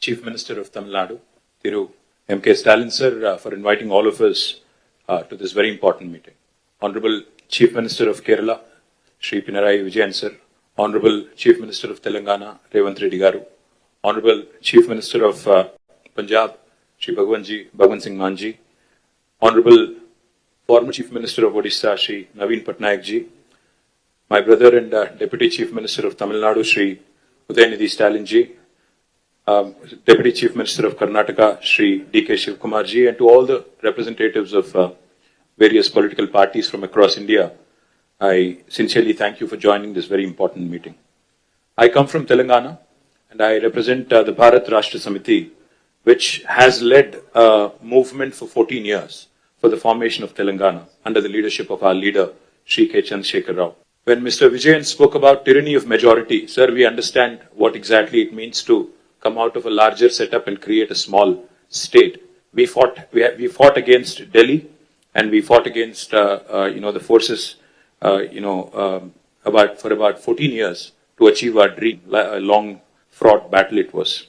Chief Minister of Tamil Nadu, Thiru M.K. Stalin sir, for inviting all of us to this very important meeting. Honorable Chief Minister of Kerala, Shri Pinarayi Vijayan sir, Honorable Chief Minister of Telangana, Revanth Reddy garu, Honorable Chief Minister of Punjab, Shri Bhagwan Singh Manji, Honorable former Chief Minister of Odisha, Shri Naveen Patnaik ji, my brother and Deputy Chief Minister of Tamil Nadu, Shri Udayanidhi Stalin ji, Deputy Chief Minister of Karnataka, Shri D.K. Shivkumar ji, and to all the representatives of various political parties from across India, I sincerely thank you for joining this very important meeting. I come from Telangana and I represent the Bharat Rashtra Samiti, which has led a movement for 14 years for the formation of Telangana under the leadership of our leader, Shri K. Chandrasekhar Rao. When Mr. Vijayan spoke about tyranny of majority, sir, we understand what exactly it means to come out of a larger setup and create a small state. We fought against Delhi, and we fought against the forces for about 14 years to achieve our dream. A long fraught battle it was.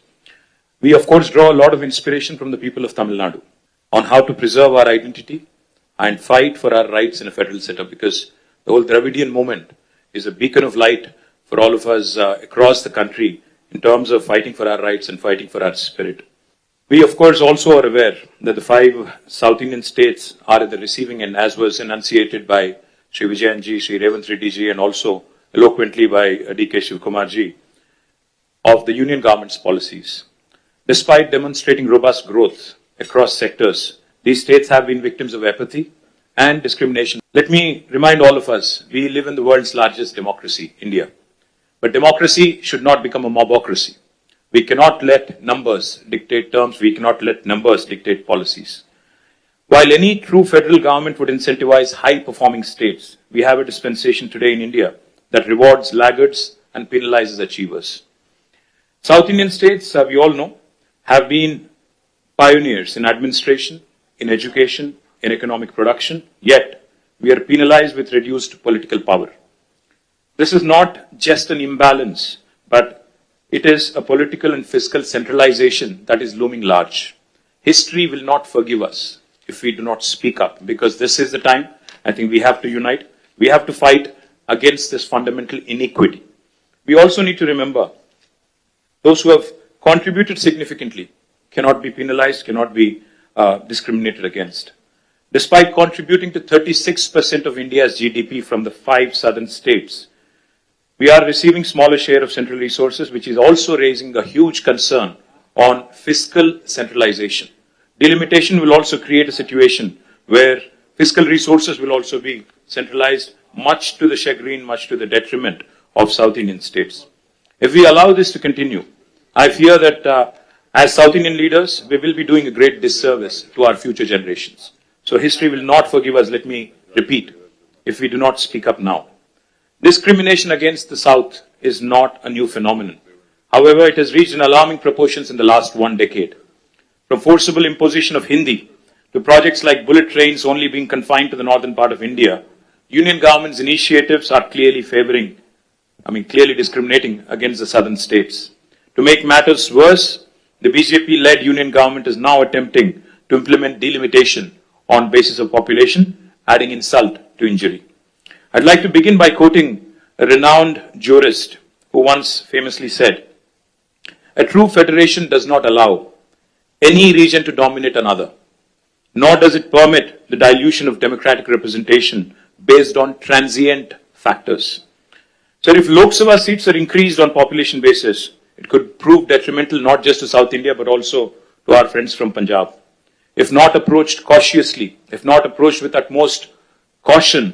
We of course draw a lot of inspiration from the people of Tamil Nadu on how to preserve our identity and fight for our rights in a federal setup, because the whole Dravidian movement is a beacon of light for all of us across the country in terms of fighting for our rights and fighting for our spirit. We of course also are aware that the 5 South Indian states are at the receiving end, as was enunciated by Shri Vijayan ji, Shri Revanth Reddy ji, and also eloquently by D.K. Shivkumar ji, of the union government's policies. Despite demonstrating robust growth across sectors, these states have been victims of apathy and discrimination. Let me remind all of us, we live in the world's largest democracy, India. But democracy should not become a mobocracy. We cannot let numbers dictate terms. We cannot let numbers dictate policies. While any true federal government would incentivize high-performing states, we have a dispensation today in India that rewards laggards and penalizes achievers. South Indian states, we all know, have been pioneers in administration, in education, in economic production, yet we are penalized with reduced political power. This is not just an imbalance, but it is a political and fiscal centralization that is looming large. History will not forgive us if we do not speak up, because this is the time I think we have to unite. We have to fight against this fundamental inequity. We also need to remember those who have contributed significantly cannot be penalized, cannot be discriminated against. Despite contributing to 36% of India's GDP from the 5 southern states, we are receiving smaller share of central resources, which is also raising a huge concern on fiscal centralization. Delimitation will also create a situation where fiscal resources will also be centralized, much to the chagrin, much to the detriment of South Indian states. If we allow this to continue, I fear that as South Indian leaders, we will be doing a great disservice to our future generations. So history will not forgive us, let me repeat, if we do not speak up now. Discrimination against the South is not a new phenomenon. However, it has reached an alarming proportions in the last 1 decade. From forcible imposition of Hindi to projects like bullet trains only being confined to the northern part of India, union government's initiatives are clearly discriminating against the southern states. To make matters worse, the BJP-led union government is now attempting to implement delimitation on basis of population, adding insult to injury. I'd like to begin by quoting a renowned jurist who once famously said, "A true federation does not allow any region to dominate another, nor does it permit the dilution of democratic representation based on transient factors." So if Lok Sabha seats are increased on population basis, it could prove detrimental not just to South India but also to our friends from Punjab. If not approached cautiously, if not approached with utmost caution,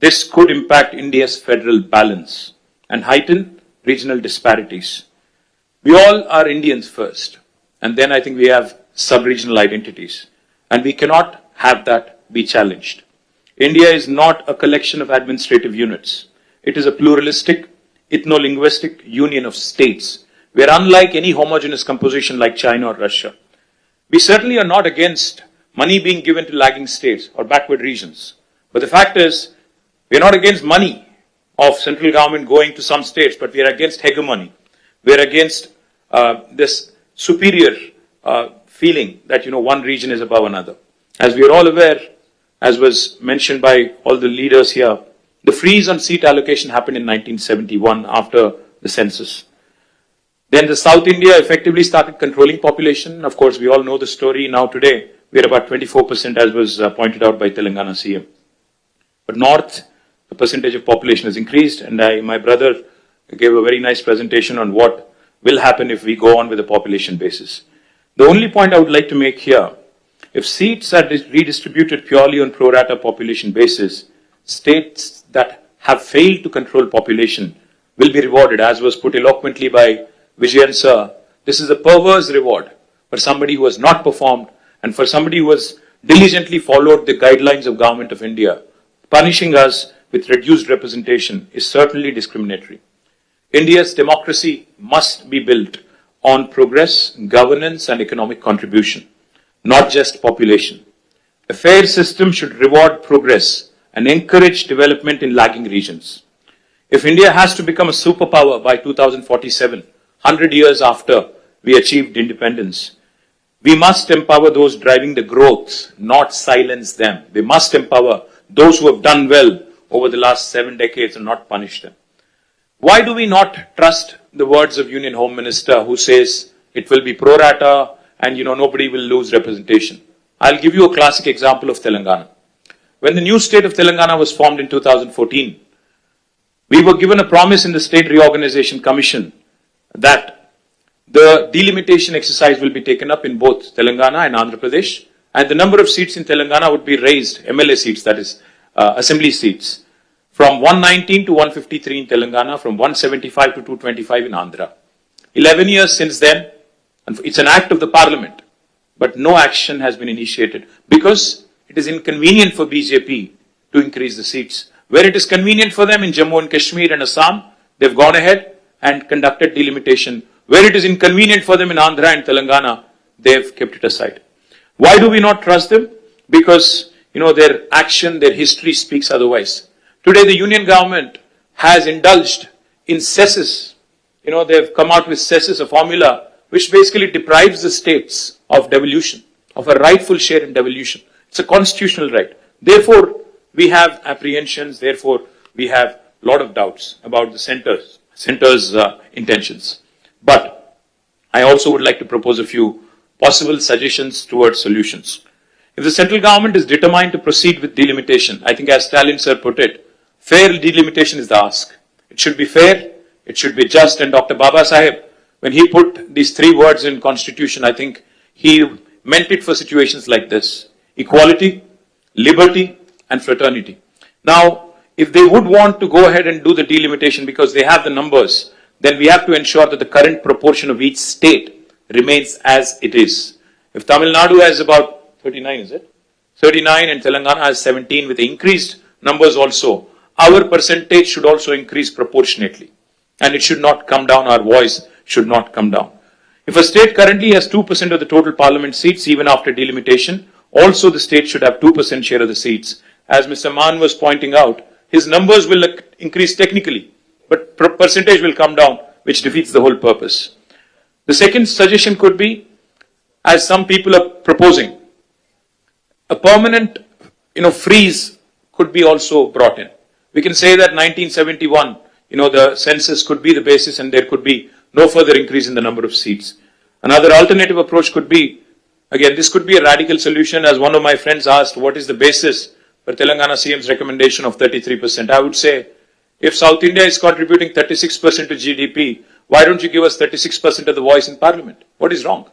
this could impact India's federal balance and heighten regional disparities. We all are Indians first, and then I think we have sub-regional identities, and we cannot have that be challenged. India is not a collection of administrative units. It is a pluralistic, ethno-linguistic union of states, where unlike any homogeneous composition like China or Russia, we certainly are not against money being given to lagging states or backward regions. But the fact is, we are not against money of central government going to some states, but we are against hegemony. We are against this superior feeling that, one region is above another. As we are all aware, as was mentioned by all the leaders here, the freeze on seat allocation happened in 1971 after the census. Then the South India effectively started controlling population. Of course, we all know the story. Now today, we are about 24%, as was pointed out by Telangana CM. But North, the percentage of population has increased, and my brother gave a very nice presentation on what will happen if we go on with a population basis. The only point I would like to make here, if seats are redistributed purely on pro rata population basis, states that have failed to control population will be rewarded, as was put eloquently by Vijayan sir. This is a perverse reward for somebody who has not performed and for somebody who has diligently followed the guidelines of Government of India. Punishing us with reduced representation is certainly discriminatory. India's democracy must be built on progress, governance and economic contribution, not just population. A fair system should reward progress and encourage development in lagging regions. If India has to become a superpower by 2047, 100 years after we achieved independence, we must empower those driving the growth, not silence them. We must empower those who have done well over the last 7 decades and not punish them. Why do we not trust the words of Union Home Minister who says it will be pro rata and nobody will lose representation? I'll give you a classic example of Telangana. When the new state of Telangana was formed in 2014, we were given a promise in the State Reorganization Commission that the delimitation exercise will be taken up in both Telangana and Andhra Pradesh, and the number of seats in Telangana would be raised, MLA seats, that is, assembly seats, from 119 to 153 in Telangana, from 175 to 225 in Andhra. 11 years since then, and it's an act of the parliament, but no action has been initiated because it is inconvenient for BJP to increase the seats. Where it is convenient for them in Jammu and Kashmir and Assam, they've gone ahead and conducted delimitation. Where it is inconvenient for them in Andhra and Telangana, they've kept it aside. Why do we not trust them? Because, their action, their history speaks otherwise. Today, the union government has indulged in cesses. They've come out with cesses, a formula which basically deprives the states of devolution, of a rightful share in devolution. It's a constitutional right. Therefore, we have apprehensions. Therefore, we have a lot of doubts about the center's intentions. But I also would like to propose a few possible suggestions towards solutions. If the central government is determined to proceed with delimitation, I think as Stalin sir put it, fair delimitation is the ask. It should be fair, it should be just, and Dr. Baba Saheb, when he put these 3 words in constitution, I think he meant it for situations like this: equality, liberty, and fraternity. Now, if they would want to go ahead and do the delimitation because they have the numbers, then we have to ensure that the current proportion of each state remains as it is. If Tamil Nadu has about 39, is it? 39 and Telangana has 17 with increased numbers also, our percentage should also increase proportionately. And it should not come down, our voice should not come down. If a state currently has 2% of the total parliament seats, even after delimitation, also the state should have 2% share of the seats. As Mr. Mann was pointing out, his numbers will increase technically, but percentage will come down, which defeats the whole purpose. The second suggestion could be, as some people are proposing, a permanent, freeze could be also brought in. We can say that 1971, the census could be the basis and there could be no further increase in the number of seats. Another alternative approach could be, again, this could be a radical solution, as one of my friends asked, what is the basis for Telangana CM's recommendation of 33%? I would say, if South India is contributing 36% to GDP, why don't you give us 36% of the voice in parliament? What is wrong?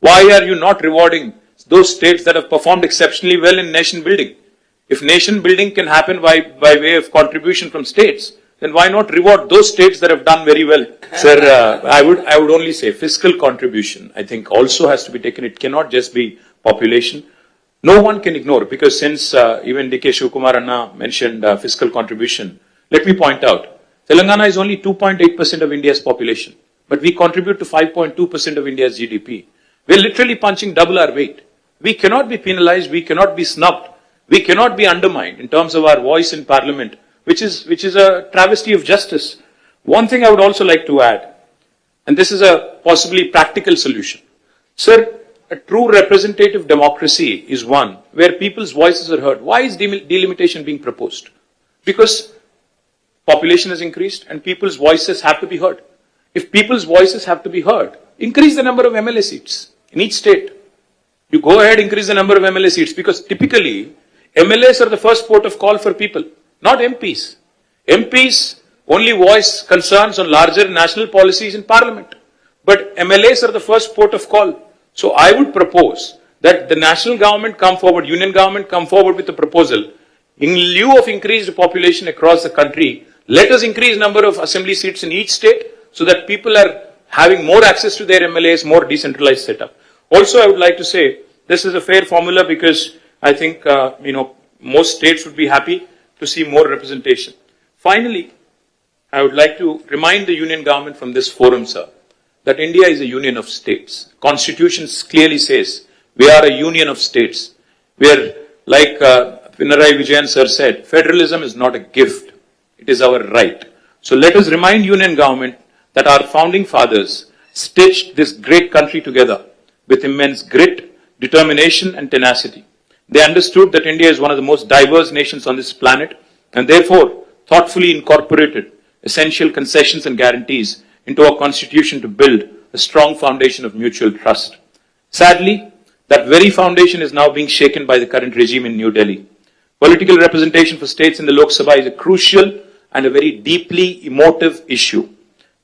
Why are you not rewarding those states that have performed exceptionally well in nation building? If nation building can happen by way of contribution from states, then why not reward those states that have done very well? Sir, I would only say fiscal contribution, I think, also has to be taken. It cannot just be population. No one can ignore, because since even D.K. Shivkumar Anna mentioned fiscal contribution, let me point out, Telangana is only 2.8% of India's population, but we contribute to 5.2% of India's GDP. We're literally punching double our weight. We cannot be penalized, we cannot be snubbed, we cannot be undermined in terms of our voice in parliament, which is a travesty of justice. One thing I would also like to add, And this is a possibly practical solution. Sir, a true representative democracy is one where people's voices are heard. Why is delimitation being proposed? Because population has increased and people's voices have to be heard. If people's voices have to be heard, increase the number of MLA seats in each state. You go ahead, increase the number of MLA seats, because typically MLAs are the first port of call for people, not MPs. MPs only voice concerns on larger national policies in Parliament. But MLAs are the first port of call. So I would propose that the national government come forward, union government come forward with a proposal. In lieu of increased population across the country, let us increase number of assembly seats in each state so that people are having more access to their MLAs, more decentralized setup. Also, I would like to say this is a fair formula because I think most states would be happy to see more representation. Finally, I would like to remind the union government from this forum, sir, that India is a union of states. Constitution clearly says we are a union of states. We are, like Pinarayi Vijayan sir said, federalism is not a gift. It is our right. So let us remind union government that our founding fathers stitched this great country together with immense grit, determination and tenacity. They understood that India is one of the most diverse nations on this planet and therefore thoughtfully incorporated essential concessions and guarantees into our constitution to build a strong foundation of mutual trust. Sadly, that very foundation is now being shaken by the current regime in New Delhi. Political representation for states in the Lok Sabha is a crucial and a very deeply emotive issue.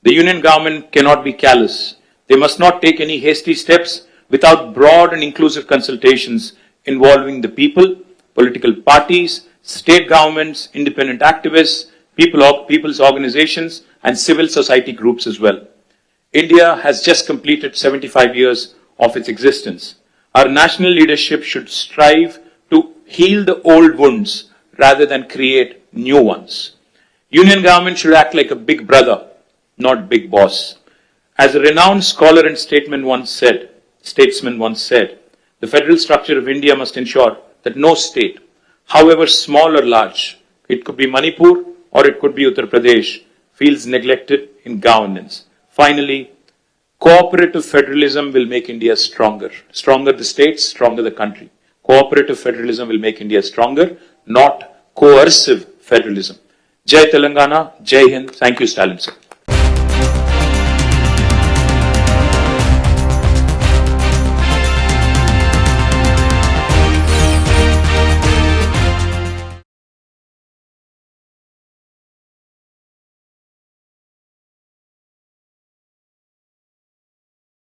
The union government cannot be callous. They must not take any hasty steps without broad and inclusive consultations involving the people, political parties, state governments, independent activists, people's organizations, and civil society groups as well. India has just completed 75 years of its existence. Our national leadership should strive to heal the old wounds rather than create new ones. Union government should act like a big brother, not big boss. As a renowned scholar and statesman once said, the federal structure of India must ensure that no state, however small or large, it could be Manipur or it could be Uttar Pradesh, feels neglected in governance. Finally, cooperative federalism will make India stronger. Stronger the states, stronger the country. Cooperative federalism will make India stronger, not coercive federalism. Jai Telangana, Jai Hind. Thank you, Stalin sir.